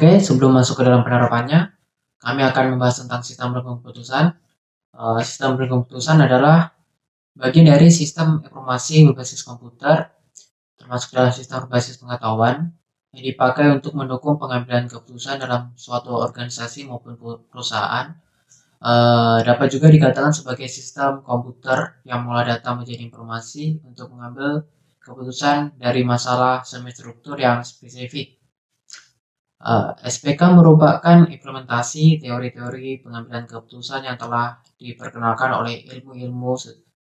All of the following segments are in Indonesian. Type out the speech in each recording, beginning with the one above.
Oke, sebelum masuk ke dalam penerapannya, kami akan membahas tentang sistem berkeputusan. Sistem berkeputusan adalah bagian dari sistem informasi berbasis komputer, termasuk dalam sistem berbasis pengetahuan, yang dipakai untuk mendukung pengambilan keputusan dalam suatu organisasi maupun perusahaan. Dapat juga dikatakan sebagai sistem komputer yang mengolah data menjadi informasi untuk mengambil keputusan dari masalah semi-struktur yang spesifik. SPK merupakan implementasi teori-teori pengambilan keputusan yang telah diperkenalkan oleh ilmu-ilmu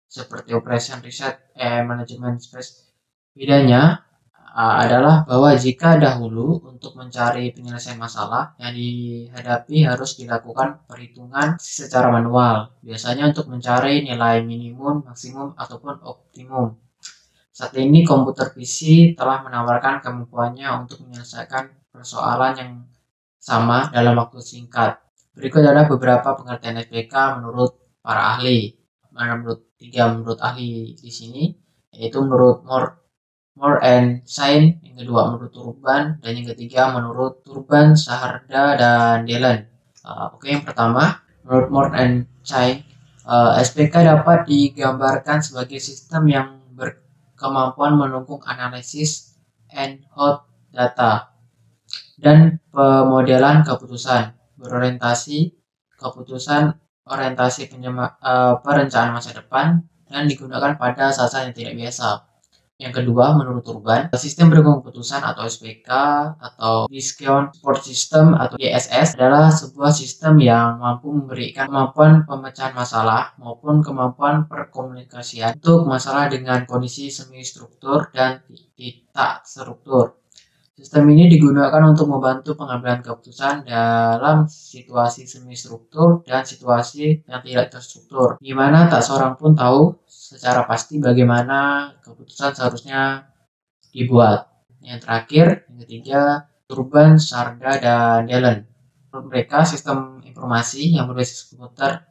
seperti Operation Research and Management Space. Bedanya adalah bahwa jika dahulu untuk mencari penyelesaian masalah yang dihadapi harus dilakukan perhitungan secara manual, biasanya untuk mencari nilai minimum, maksimum, ataupun optimum. Saat ini komputer PC telah menawarkan kemampuannya untuk menyelesaikan persoalan yang sama dalam waktu singkat. Berikut adalah beberapa pengertian SPK menurut para ahli. Menurut ahli di sini, yaitu menurut Moore and Sain, yang kedua menurut Turban, dan yang ketiga menurut Turban, Saharda, dan Dellen. Oke, yang pertama menurut Moore and Sain, SPK dapat digambarkan sebagai sistem yang berkemampuan mendukung analisis and hot data dan pemodelan keputusan berorientasi keputusan orientasi perencanaan masa depan dan digunakan pada saat-saat yang tidak biasa. Yang kedua, menurut Turban, sistem berkeputusan atau SPK atau Decision Support System atau DSS adalah sebuah sistem yang mampu memberikan kemampuan pemecahan masalah maupun kemampuan perkomunikasian untuk masalah dengan kondisi semi-struktur dan tidak struktur. Sistem ini digunakan untuk membantu pengambilan keputusan dalam situasi semi-struktur dan situasi yang tidak terstruktur, di mana tak seorang pun tahu secara pasti bagaimana keputusan seharusnya dibuat. Yang terakhir, yang ketiga, Turban, Saharda, dan Dellen. Menurut mereka, sistem informasi yang berbasis komputer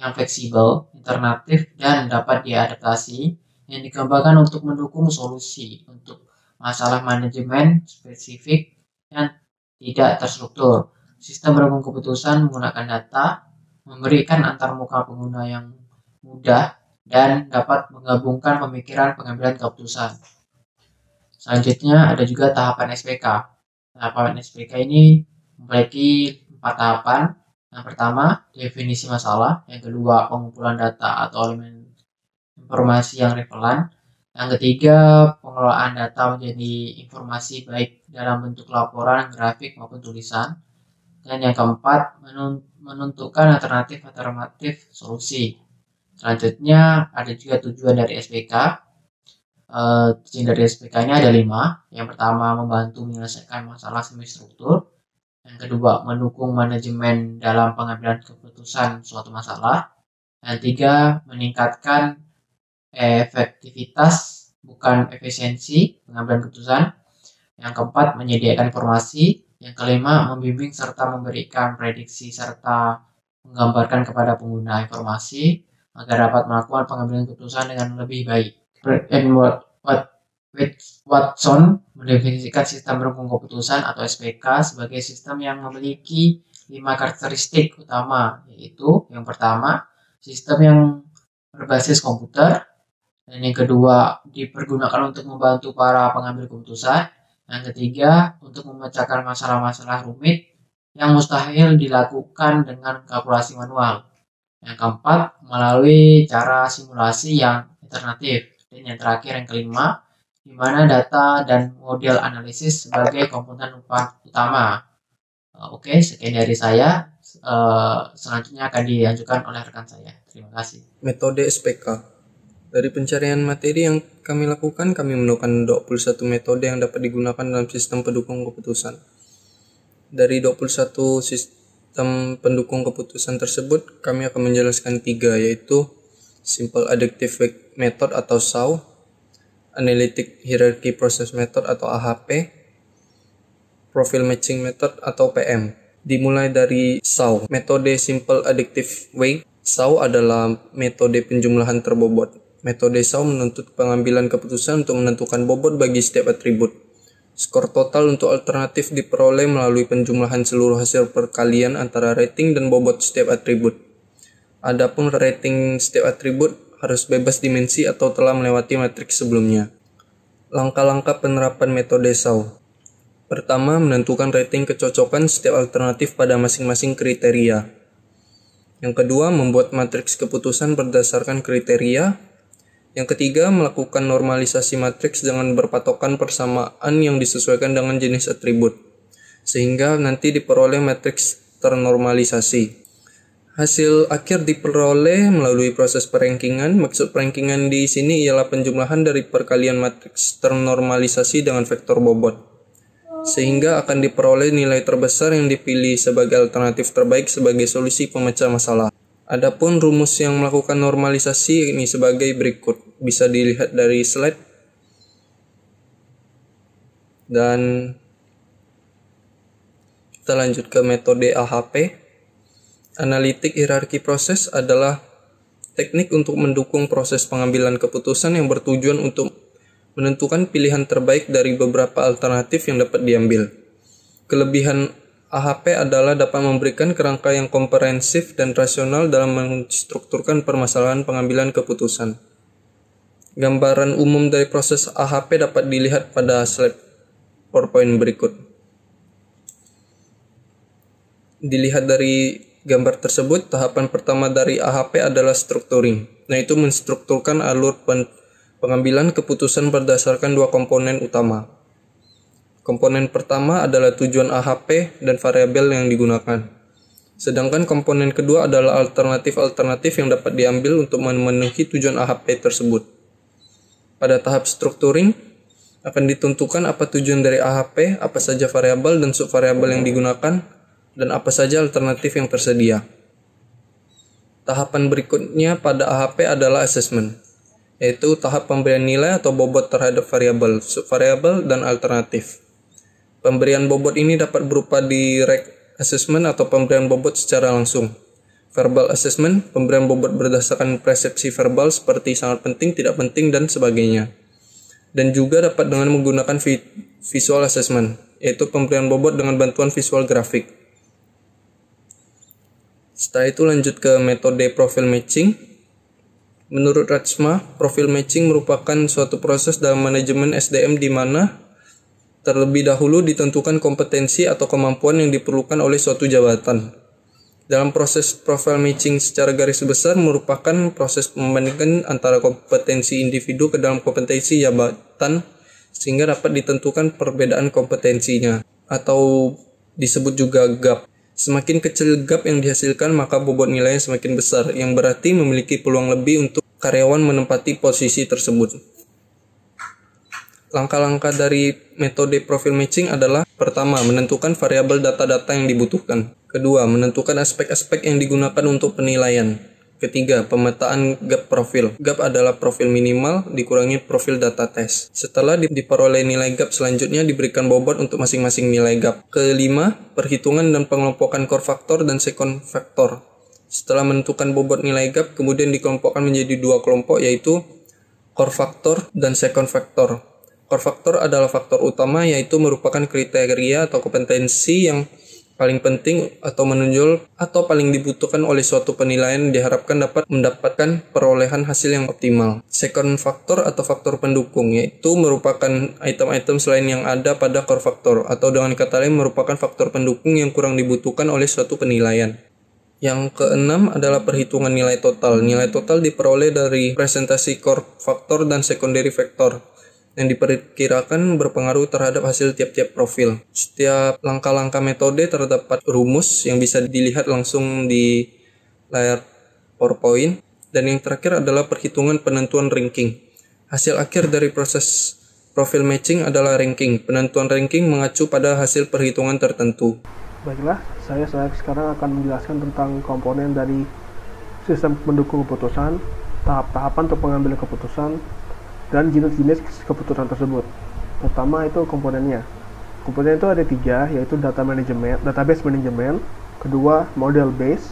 yang fleksibel, alternatif, dan dapat diadaptasi yang dikembangkan untuk mendukung solusi untuk masalah manajemen spesifik yang tidak terstruktur. Sistem berkeputusan menggunakan data, memberikan antarmuka pengguna yang mudah, dan dapat menggabungkan pemikiran pengambilan keputusan. Selanjutnya ada juga tahapan SPK. Tahapan SPK ini memiliki 4 tahapan. Yang pertama, definisi masalah. Yang kedua, pengumpulan data atau elemen informasi yang relevan. Yang ketiga, pengelolaan data menjadi informasi baik dalam bentuk laporan, grafik, maupun tulisan. Dan yang keempat, menentukan alternatif solusi. Selanjutnya, ada juga tujuan dari SPK. Tujuan dari SPK-nya ada 5. Yang pertama, membantu menyelesaikan masalah semi-struktur. Yang kedua, mendukung manajemen dalam pengambilan keputusan suatu masalah. Yang ketiga, meningkatkan efektivitas bukan efisiensi pengambilan keputusan. Yang keempat, menyediakan informasi. Yang kelima, membimbing serta memberikan prediksi serta menggambarkan kepada pengguna informasi agar dapat melakukan pengambilan keputusan dengan lebih baik. Watson mendefinisikan sistem berkeputusan atau SPK sebagai sistem yang memiliki 5 karakteristik utama, yaitu yang pertama, sistem yang berbasis komputer. Dan yang kedua, dipergunakan untuk membantu para pengambil keputusan. Yang ketiga, untuk memecahkan masalah-masalah rumit yang mustahil dilakukan dengan kalkulasi manual. Yang keempat, melalui cara simulasi yang alternatif. Dan yang terakhir, yang kelima, di mana data dan model analisis sebagai komponen utama. Oke, sekian dari saya. Selanjutnya akan dilanjutkan oleh rekan saya. Terima kasih. Metode SPK. Dari pencarian materi yang kami lakukan, kami menemukan 21 metode yang dapat digunakan dalam sistem pendukung keputusan. Dari 21 sistem pendukung keputusan tersebut, kami akan menjelaskan 3, yaitu Simple Adaptive Method atau SAW, Analytic Hierarchy Process Method atau AHP, Profile Matching Method atau PM. Dimulai dari SAW, metode Simple Adaptive Way. SAW adalah metode penjumlahan terbobot. Metode SAW menuntut pengambilan keputusan untuk menentukan bobot bagi setiap atribut. Skor total untuk alternatif diperoleh melalui penjumlahan seluruh hasil perkalian antara rating dan bobot setiap atribut. Adapun rating setiap atribut harus bebas dimensi atau telah melewati matriks sebelumnya. Langkah-langkah penerapan metode SAO. Pertama, menentukan rating kecocokan setiap alternatif pada masing-masing kriteria. Yang kedua, membuat matriks keputusan berdasarkan kriteria. Yang ketiga, melakukan normalisasi matriks dengan berpatokan persamaan yang disesuaikan dengan jenis atribut, sehingga nanti diperoleh matriks ternormalisasi. Hasil akhir diperoleh melalui proses perankingan. Maksud perankingan di sini ialah penjumlahan dari perkalian matriks ternormalisasi dengan vektor bobot, sehingga akan diperoleh nilai terbesar yang dipilih sebagai alternatif terbaik sebagai solusi pemecah masalah. Adapun rumus yang melakukan normalisasi ini sebagai berikut. Bisa dilihat dari slide. Dan kita lanjut ke metode AHP. Analitik hierarki proses adalah teknik untuk mendukung proses pengambilan keputusan yang bertujuan untuk menentukan pilihan terbaik dari beberapa alternatif yang dapat diambil. Kelebihan AHP adalah dapat memberikan kerangka yang komprehensif dan rasional dalam menstrukturkan permasalahan pengambilan keputusan. Gambaran umum dari proses AHP dapat dilihat pada slide PowerPoint berikut. Dilihat dari gambar tersebut, tahapan pertama dari AHP adalah structuring, yaitu menstrukturkan alur pengambilan keputusan berdasarkan dua komponen utama. Komponen pertama adalah tujuan AHP dan variabel yang digunakan. Sedangkan komponen kedua adalah alternatif-alternatif yang dapat diambil untuk memenuhi tujuan AHP tersebut. Pada tahap structuring, akan ditentukan apa tujuan dari AHP, apa saja variabel dan subvariabel yang digunakan, dan apa saja alternatif yang tersedia. Tahapan berikutnya pada AHP adalah assessment, yaitu tahap pemberian nilai atau bobot terhadap variabel, subvariabel, dan alternatif. Pemberian bobot ini dapat berupa direct assessment atau pemberian bobot secara langsung. Verbal assessment, pemberian bobot berdasarkan persepsi verbal seperti sangat penting, tidak penting, dan sebagainya. Dan juga dapat dengan menggunakan visual assessment, yaitu pemberian bobot dengan bantuan visual grafik. Setelah itu lanjut ke metode profil matching. Menurut Rachma, profil matching merupakan suatu proses dalam manajemen SDM di mana terlebih dahulu ditentukan kompetensi atau kemampuan yang diperlukan oleh suatu jabatan. Dalam proses profile matching secara garis besar merupakan proses membandingkan antara kompetensi individu ke dalam kompetensi jabatan sehingga dapat ditentukan perbedaan kompetensinya atau disebut juga gap. Semakin kecil gap yang dihasilkan maka bobot nilainya semakin besar, yang berarti memiliki peluang lebih untuk karyawan menempati posisi tersebut. Langkah-langkah dari metode profil matching adalah: pertama, menentukan variabel data-data yang dibutuhkan. Kedua, menentukan aspek-aspek yang digunakan untuk penilaian. Ketiga, pemetaan gap profil. Gap adalah profil minimal dikurangi profil data tes. Setelah diperoleh nilai gap, selanjutnya diberikan bobot untuk masing-masing nilai gap. Kelima, perhitungan dan pengelompokan core factor dan second factor. Setelah menentukan bobot nilai gap, kemudian dikelompokkan menjadi dua kelompok, yaitu core factor dan second factor. Core factor adalah faktor utama, yaitu merupakan kriteria atau kompetensi yang paling penting atau menonjol atau paling dibutuhkan oleh suatu penilaian diharapkan dapat mendapatkan perolehan hasil yang optimal. Second factor atau faktor pendukung, yaitu merupakan item-item selain yang ada pada core factor, atau dengan kata lain merupakan faktor pendukung yang kurang dibutuhkan oleh suatu penilaian. Yang keenam adalah perhitungan nilai total. Nilai total diperoleh dari presentasi core factor dan secondary factor yang diperkirakan berpengaruh terhadap hasil tiap-tiap profil. Setiap langkah-langkah metode terdapat rumus yang bisa dilihat langsung di layar PowerPoint. Dan yang terakhir adalah perhitungan penentuan ranking. Hasil akhir dari proses profil matching adalah ranking. Penentuan ranking mengacu pada hasil perhitungan tertentu. Baiklah, saya sekarang akan menjelaskan tentang komponen dari sistem pendukung keputusan, tahap-tahapan untuk pengambilan keputusan, dan jenis-jenis keputusan tersebut. Pertama itu komponennya. Komponen itu ada 3, yaitu database management, kedua model base,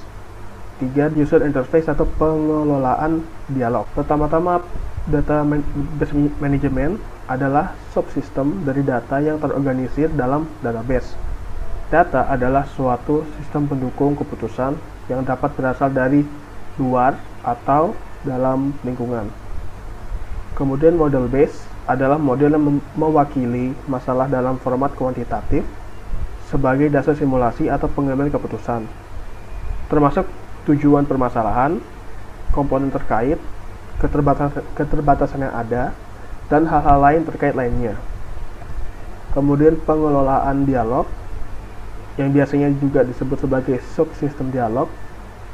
3 user interface atau pengelolaan dialog. Pertama-tama Database management adalah subsistem dari data yang terorganisir dalam database. Data adalah suatu sistem pendukung keputusan yang dapat berasal dari luar atau dalam lingkungan. Kemudian model base adalah model yang mewakili masalah dalam format kuantitatif sebagai dasar simulasi atau pengambilan keputusan, termasuk tujuan permasalahan, komponen terkait, keterbatasan yang ada, dan hal-hal lain terkait lainnya. Kemudian pengelolaan dialog, yang biasanya juga disebut sebagai subsistem dialog,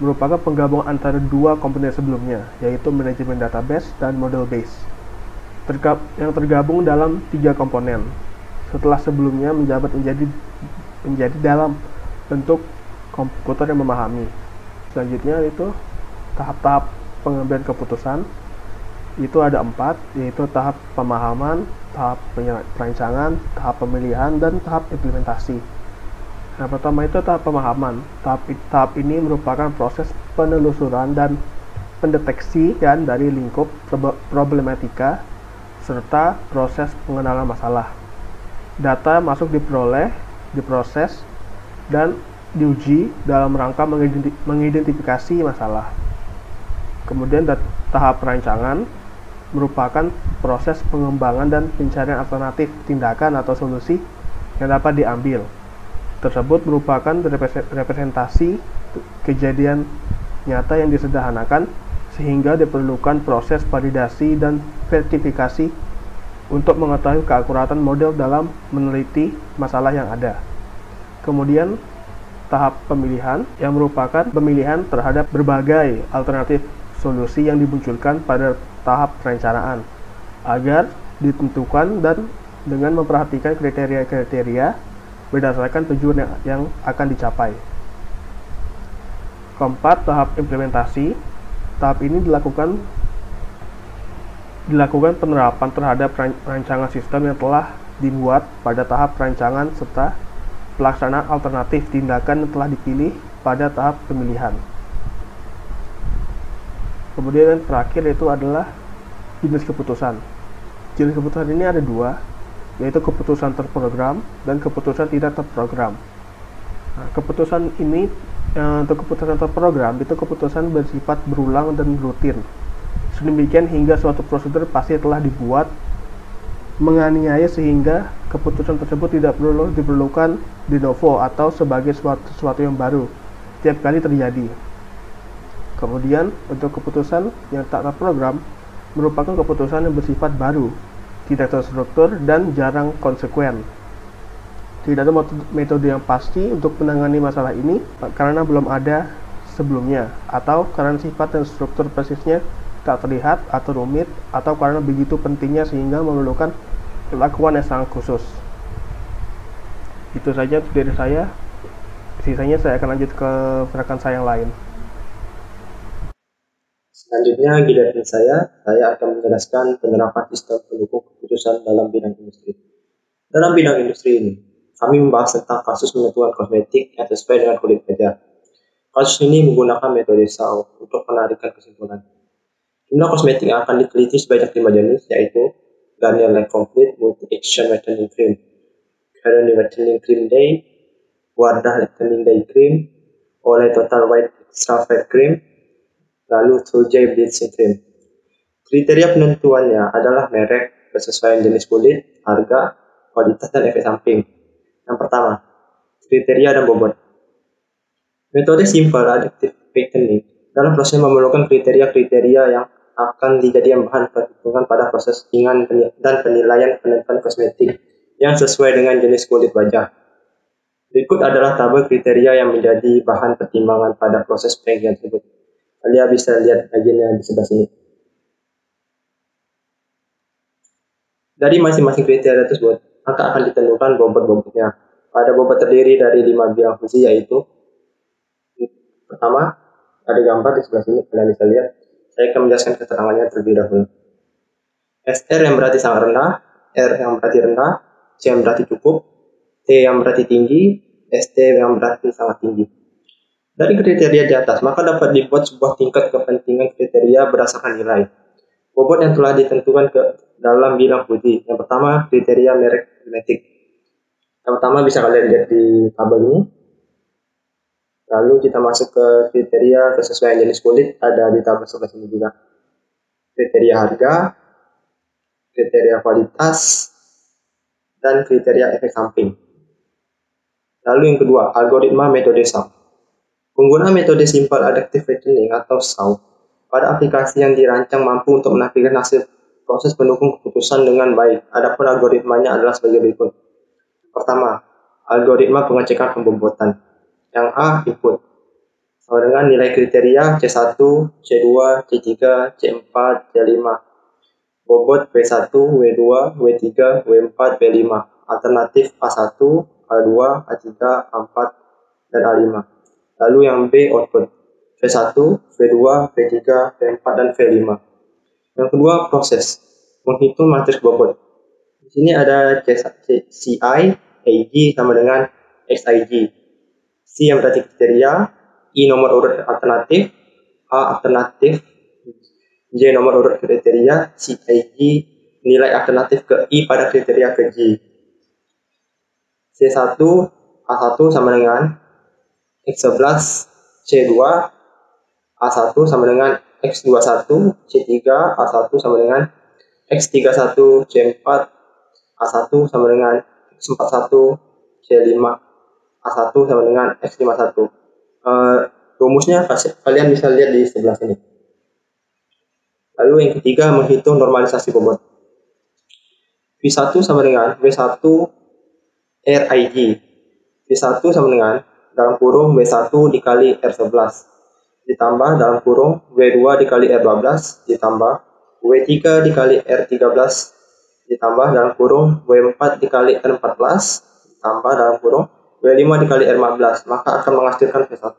merupakan penggabungan antara dua komponen sebelumnya, yaitu manajemen database dan model base, yang tergabung dalam 3 komponen, setelah sebelumnya menjabat menjadi dalam bentuk komputer yang memahami. Selanjutnya itu tahap-tahap pengambilan keputusan, itu ada 4, yaitu tahap pemahaman, tahap perancangan, tahap pemilihan, dan tahap implementasi. Yang pertama itu tahap pemahaman. Tahap ini merupakan proses penelusuran dan pendeteksian dari lingkup problematika serta proses pengenalan masalah. Data masuk diperoleh, diproses, dan diuji dalam rangka mengidentifikasi masalah. Kemudian tahap perancangan merupakan proses pengembangan dan pencarian alternatif tindakan atau solusi yang dapat diambil. Tersebut merupakan representasi kejadian nyata yang disederhanakan sehingga diperlukan proses validasi dan verifikasi untuk mengetahui keakuratan model dalam meneliti masalah yang ada. Kemudian tahap pemilihan yang merupakan pemilihan terhadap berbagai alternatif solusi yang dimunculkan pada tahap perencanaan agar ditentukan dan dengan memperhatikan kriteria-kriteria berdasarkan tujuan yang akan dicapai. Keempat, tahap implementasi. Tahap ini dilakukan penerapan terhadap rancangan sistem yang telah dibuat pada tahap perancangan serta pelaksanaan alternatif tindakan yang telah dipilih pada tahap pemilihan. Kemudian yang terakhir itu adalah jenis keputusan. Jenis keputusan ini ada 2, yaitu keputusan terprogram dan keputusan tidak terprogram. Nah, keputusan ini untuk keputusan terprogram itu keputusan bersifat berulang dan rutin. Sedemikian hingga suatu prosedur pasti telah dibuat menganiaya sehingga keputusan tersebut tidak perlu diperlukan de novo atau sebagai sesuatu yang baru setiap kali terjadi. Kemudian untuk keputusan yang tak terprogram merupakan keputusan yang bersifat baru, tidak terstruktur, dan jarang konsekuen. Tidak ada metode yang pasti untuk menangani masalah ini karena belum ada sebelumnya, atau karena sifat dan struktur persisnya tak terlihat atau rumit, atau karena begitu pentingnya sehingga memerlukan perlakuan yang sangat khusus. Itu saja dari saya. Sisanya saya akan lanjut ke rekan saya yang lain. Selanjutnya, giliran saya akan menjelaskan penerapan sistem pendukung keputusan dalam bidang industri. Dalam bidang industri ini, kami membahas tentang kasus penentuan kosmetik yang sesuai dengan kulit wajah. Kasus ini menggunakan metode SAW untuk menarikan kesimpulan. Jumlah kosmetik yang akan diteliti sebanyak 5 jenis, yaitu Garnier La Complete Multi-Action Whitening Cream, Garnier Whitening Cream Day, Wardah Whitening Day Cream, Olay Total White Extra White Cream, lalu Soljay Bleaching Cream. Kriteria penentuannya adalah merek, kesesuaian jenis kulit, harga, kualitas, dan efek samping. Yang pertama, kriteria dan bobot. Metode simple additive whitening dalam proses memerlukan kriteria-kriteria yang akan dijadikan bahan perhitungan pada proses ringan dan penilaian penentuan kosmetik yang sesuai dengan jenis kulit wajah. Berikut adalah tabel kriteria yang menjadi bahan pertimbangan pada proses penilaian tersebut. Kalian bisa lihat bagiannya di sebelah sini. Dari masing-masing kriteria tersebut, maka akan ditentukan bobot-bobotnya. Pada bobot terdiri dari 5 bilang fungsi, yaitu pertama, ada gambar di sebelah sini, kalian bisa lihat. Saya akan menjelaskan keterangannya terlebih dahulu. SR yang berarti sangat rendah, R yang berarti rendah, C yang berarti cukup, T yang berarti tinggi, ST yang berarti sangat tinggi. Dari kriteria di atas, maka dapat dibuat sebuah tingkat kepentingan kriteria berdasarkan nilai. Bobot yang telah ditentukan dalam bidang studi. Yang pertama, kriteria merek genetik. Yang pertama bisa kalian lihat di tabel ini. Lalu kita masuk ke kriteria kesesuaian jenis kulit, ada di tabel sebelah sini juga. Kriteria harga, kriteria kualitas, dan kriteria efek samping. Lalu yang kedua, algoritma metode SAW. Penggunaan metode Simple Adaptive Reasoning atau SAW pada aplikasi yang dirancang mampu untuk menampilkan hasil proses pendukung keputusan dengan baik. Adapun algoritmanya adalah sebagai berikut. Pertama, algoritma pengecekan pembobotan. Yang A, input. Sama dengan nilai kriteria C1, C2, C3, C4, C5. Bobot W1, W2, W3, W4, W5. Alternatif A1, A2, A3, A4, dan A5. Lalu yang B, output. V1, V2, V3, V4, dan V5. Yang kedua, proses. Menghitung matris bobot. Di sini ada CI, AIG sama dengan XIG. C yang berarti kriteria, I nomor urut alternatif, A alternatif, J nomor urut kriteria, CIG nilai alternatif ke I pada kriteria ke J. C1, A1 sama dengan X11, C2, A1 sama dengan X21, C3, A1 sama dengan X31, C4, A1 sama dengan X41, C5, A1 sama dengan X51. Rumusnya kalian bisa lihat di sebelah sini. Lalu yang ketiga, menghitung normalisasi bobot. V1 sama dengan W1 RIG. V1 sama dengan dalam kurung W1 dikali R11 ditambah dalam kurung W2 dikali R12 ditambah W3 dikali R13 ditambah dalam kurung W4 dikali R14 ditambah dalam kurung W5 dikali R15, maka akan menghasilkan V1.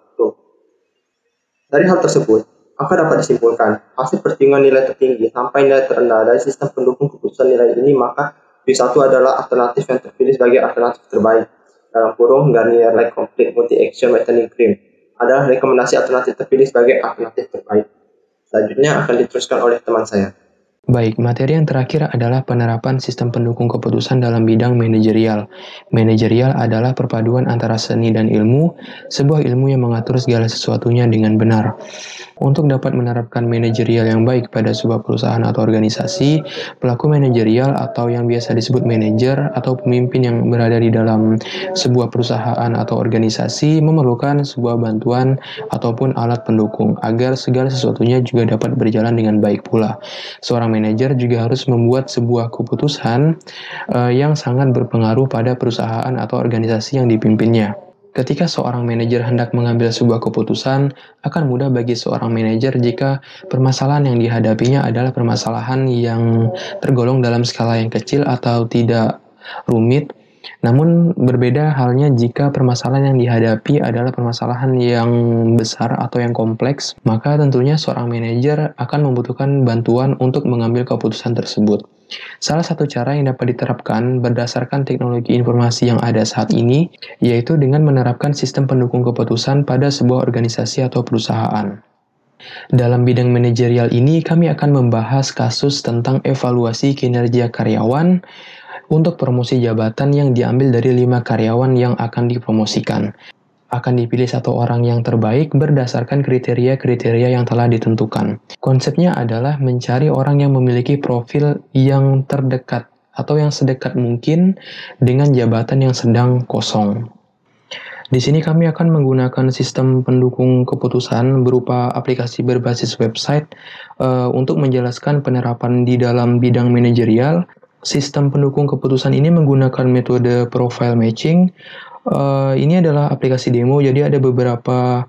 Dari hal tersebut, maka dapat disimpulkan hasil perhitungan nilai tertinggi sampai nilai terendah dari sistem pendukung keputusan nilai ini, maka V1 adalah alternatif yang terpilih sebagai alternatif terbaik. Dalam kurung Garnier Like Complete Multi-Action Whitening Cream adalah rekomendasi alternatif terpilih sebagai alternatif terbaik. Selanjutnya akan diteruskan oleh teman saya. Baik, materi yang terakhir adalah penerapan sistem pendukung keputusan dalam bidang manajerial. Manajerial adalah perpaduan antara seni dan ilmu, sebuah ilmu yang mengatur segala sesuatunya dengan benar. Untuk dapat menerapkan manajerial yang baik pada sebuah perusahaan atau organisasi, pelaku manajerial atau yang biasa disebut manajer atau pemimpin yang berada di dalam sebuah perusahaan atau organisasi memerlukan sebuah bantuan ataupun alat pendukung agar segala sesuatunya juga dapat berjalan dengan baik pula. Seorang manajer juga harus membuat sebuah keputusan yang sangat berpengaruh pada perusahaan atau organisasi yang dipimpinnya. Ketika seorang manajer hendak mengambil sebuah keputusan, akan mudah bagi seorang manajer jika permasalahan yang dihadapinya adalah permasalahan yang tergolong dalam skala yang kecil atau tidak rumit. Namun berbeda halnya jika permasalahan yang dihadapi adalah permasalahan yang besar atau yang kompleks, maka tentunya seorang manajer akan membutuhkan bantuan untuk mengambil keputusan tersebut. Salah satu cara yang dapat diterapkan berdasarkan teknologi informasi yang ada saat ini, yaitu dengan menerapkan sistem pendukung keputusan pada sebuah organisasi atau perusahaan. Dalam bidang manajerial ini, kami akan membahas kasus tentang evaluasi kinerja karyawan untuk promosi jabatan yang diambil dari 5 karyawan yang akan dipromosikan. Akan dipilih satu orang yang terbaik berdasarkan kriteria-kriteria yang telah ditentukan. Konsepnya adalah mencari orang yang memiliki profil yang terdekat atau yang sedekat mungkin dengan jabatan yang sedang kosong. Di sini kami akan menggunakan sistem pendukung keputusan berupa aplikasi berbasis website untuk menjelaskan penerapan di dalam bidang manajerial. Sistem pendukung keputusan ini menggunakan metode profile matching. Ini adalah aplikasi demo, jadi ada beberapa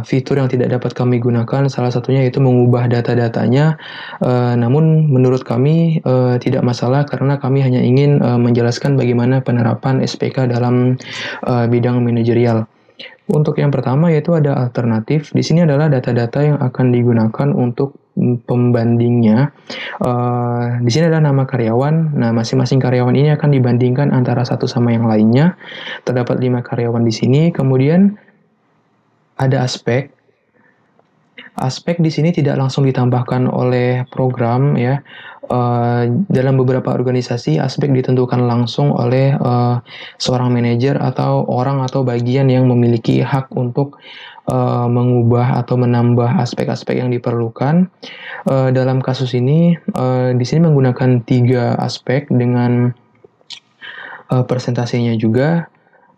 fitur yang tidak dapat kami gunakan. Salah satunya yaitu mengubah data-datanya. Namun menurut kami tidak masalah karena kami hanya ingin menjelaskan bagaimana penerapan SPK dalam bidang manajerial. Untuk yang pertama yaitu ada alternatif. Di sini adalah data-data yang akan digunakan untuk pembandingnya. Di sini adalah nama karyawan. Nah, masing-masing karyawan ini akan dibandingkan antara satu sama yang lainnya. Terdapat 5 karyawan di sini. Kemudian ada aspek. Aspek di sini tidak langsung ditambahkan oleh program ya. Dalam beberapa organisasi, aspek ditentukan langsung oleh seorang manajer atau orang atau bagian yang memiliki hak untuk mengubah atau menambah aspek-aspek yang diperlukan. Dalam kasus ini, di sini menggunakan 3 aspek dengan presentasinya juga.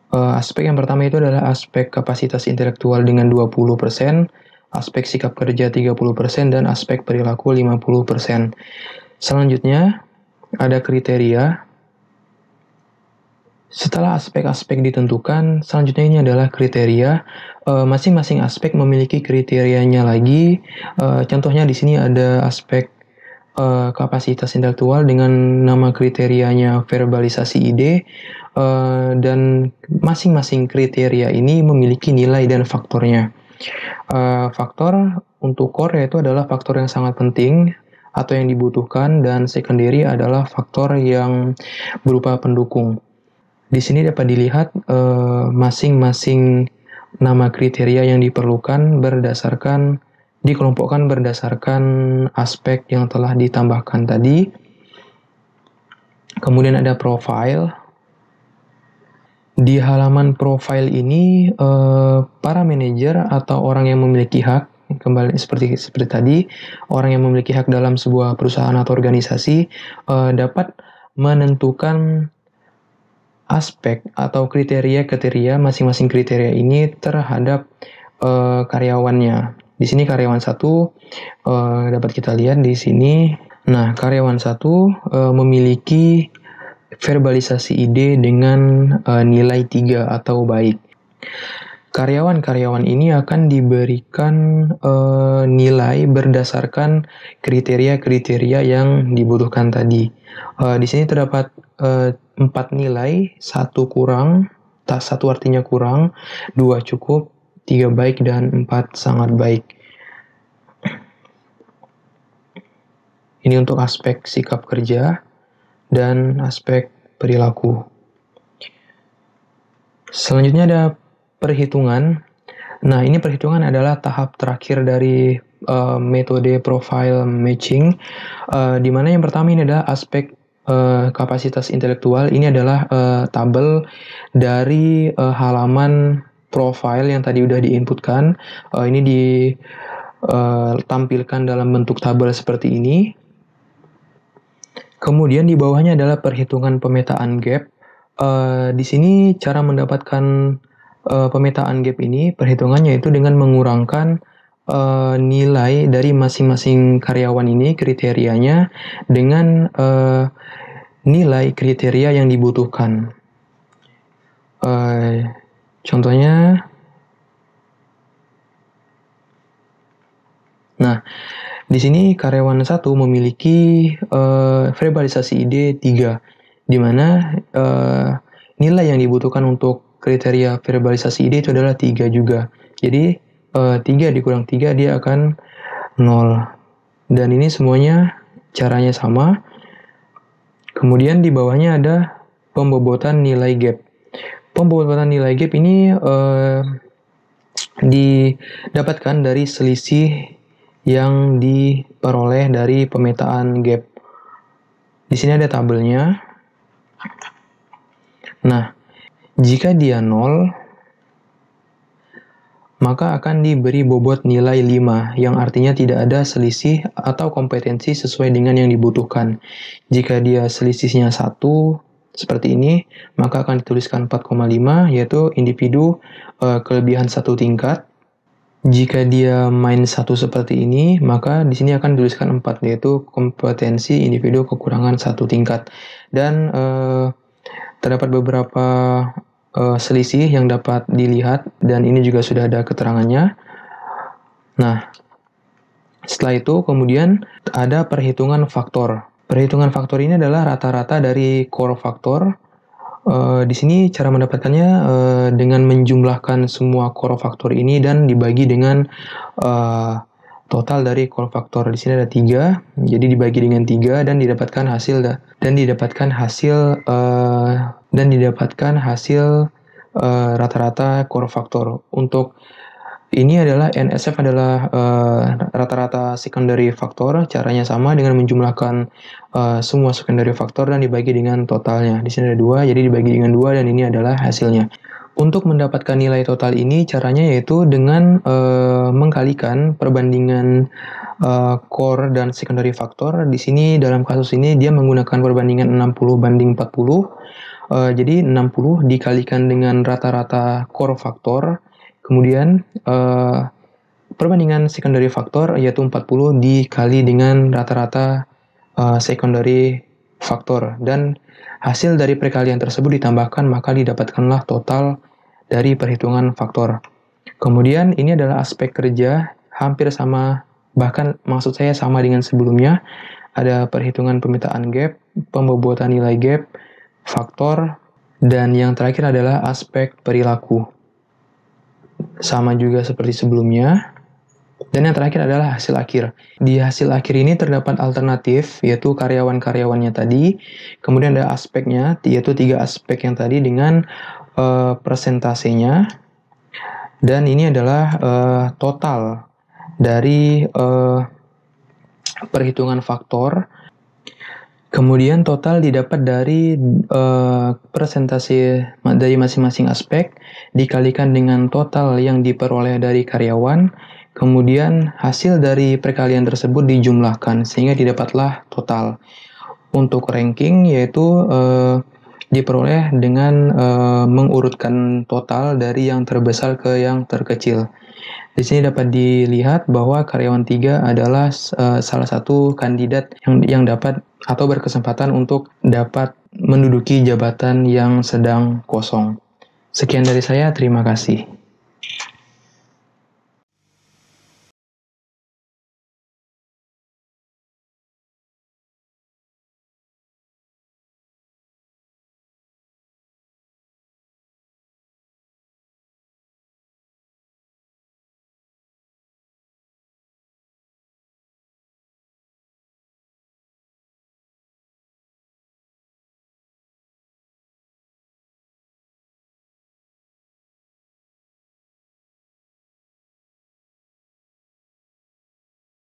Aspek yang pertama itu adalah aspek kapasitas intelektual dengan 20%, aspek sikap kerja 30%, dan aspek perilaku 50%. Selanjutnya, ada kriteria. Setelah aspek-aspek ditentukan, selanjutnya ini adalah kriteria. Masing-masing aspek memiliki kriterianya lagi. Contohnya di sini ada aspek kapasitas intelektual dengan nama kriterianya verbalisasi ide, dan masing-masing kriteria ini memiliki nilai dan faktornya. Faktor untuk core yaitu adalah faktor yang sangat penting atau yang dibutuhkan, dan secondary adalah faktor yang berupa pendukung. Di sini dapat dilihat masing-masing nama kriteria yang diperlukan dikelompokkan berdasarkan aspek yang telah ditambahkan tadi. Kemudian ada profile. Di halaman profile ini, para manajer atau orang yang memiliki hak, kembali seperti tadi, orang yang memiliki hak dalam sebuah perusahaan atau organisasi dapat menentukan aspek atau kriteria masing-masing kriteria ini terhadap karyawannya. Di sini karyawan 1 dapat kita lihat di sini. Nah, karyawan 1 memiliki verbalisasi ide dengan nilai 3 atau baik. Karyawan-karyawan ini akan diberikan nilai berdasarkan kriteria-kriteria yang dibutuhkan tadi. Di sini terdapat 4 nilai, 1 kurang, 1 artinya kurang, 2 cukup, 3 baik, dan 4 sangat baik. Ini untuk aspek sikap kerja dan aspek perilaku. Selanjutnya ada perhitungan. Nah, ini perhitungan adalah tahap terakhir dari metode profile matching, di mana yang pertama ini adalah aspek kapasitas intelektual. Ini adalah tabel dari halaman profile yang tadi udah diinputkan. Ini ditampilkan dalam bentuk tabel seperti ini. Kemudian di bawahnya adalah perhitungan pemetaan gap. Di sini cara mendapatkan pemetaan gap ini, perhitungannya itu dengan mengurangkan nilai dari masing-masing karyawan ini, kriterianya, dengan nilai kriteria yang dibutuhkan. Contohnya, nah, di sini karyawan 1 memiliki verbalisasi ide 3, di mana nilai yang dibutuhkan untuk kriteria verbalisasi ide itu adalah 3 juga. Jadi 3 dikurang 3 dia akan 0. Dan ini semuanya caranya sama. Kemudian di bawahnya ada pembobotan nilai gap. Pembobotan nilai gap ini didapatkan dari selisih yang diperoleh dari pemetaan gap. Di sini ada tabelnya. Nah, jika dia 0, maka akan diberi bobot nilai 5, yang artinya tidak ada selisih atau kompetensi sesuai dengan yang dibutuhkan. Jika dia selisihnya 1, seperti ini, maka akan dituliskan 4,5, yaitu individu kelebihan 1 tingkat. Jika dia -1 seperti ini, maka di sini akan dituliskan 4, yaitu kompetensi individu kekurangan 1 tingkat. Dan terdapat beberapa selisih yang dapat dilihat, dan ini juga sudah ada keterangannya. Nah, setelah itu kemudian ada perhitungan faktor. Perhitungan faktor ini adalah rata-rata dari core faktor. Di sini cara mendapatkannya dengan menjumlahkan semua core faktor ini dan dibagi dengan total dari core faktor. Di sini ada 3, jadi dibagi dengan 3 dan didapatkan hasil rata-rata core faktor. Untuk Ini adalah NSF adalah rata-rata secondary factor, caranya sama dengan menjumlahkan semua secondary factor dan dibagi dengan totalnya. Di sini ada 2, jadi dibagi dengan 2 dan ini adalah hasilnya. Untuk mendapatkan nilai total ini caranya yaitu dengan mengkalikan perbandingan core dan secondary factor. Di sini dalam kasus ini dia menggunakan perbandingan 60 banding 40. Jadi 60 dikalikan dengan rata-rata core factor. Kemudian perbandingan secondary factor yaitu 40 dikali dengan rata-rata secondary factor, dan hasil dari perkalian tersebut ditambahkan maka didapatkanlah total dari perhitungan faktor. Kemudian ini adalah aspek kerja, hampir sama, bahkan maksud saya sama dengan sebelumnya. Ada perhitungan pemetaan gap, pembobotan nilai gap, faktor, dan yang terakhir adalah aspek perilaku. Sama juga seperti sebelumnya. Dan yang terakhir adalah hasil akhir. Di hasil akhir ini terdapat alternatif, yaitu karyawan-karyawannya tadi. Kemudian ada aspeknya, yaitu 3 aspek yang tadi dengan persentasenya. Dan ini adalah total dari perhitungan faktor. Kemudian total didapat dari persentase dari masing-masing aspek dikalikan dengan total yang diperoleh dari karyawan. Kemudian hasil dari perkalian tersebut dijumlahkan sehingga didapatlah total. Untuk ranking yaitu diperoleh dengan mengurutkan total dari yang terbesar ke yang terkecil. Di sini dapat dilihat bahwa karyawan 3 adalah salah satu kandidat yang dapat atau berkesempatan untuk dapat menduduki jabatan yang sedang kosong. Sekian dari saya, terima kasih.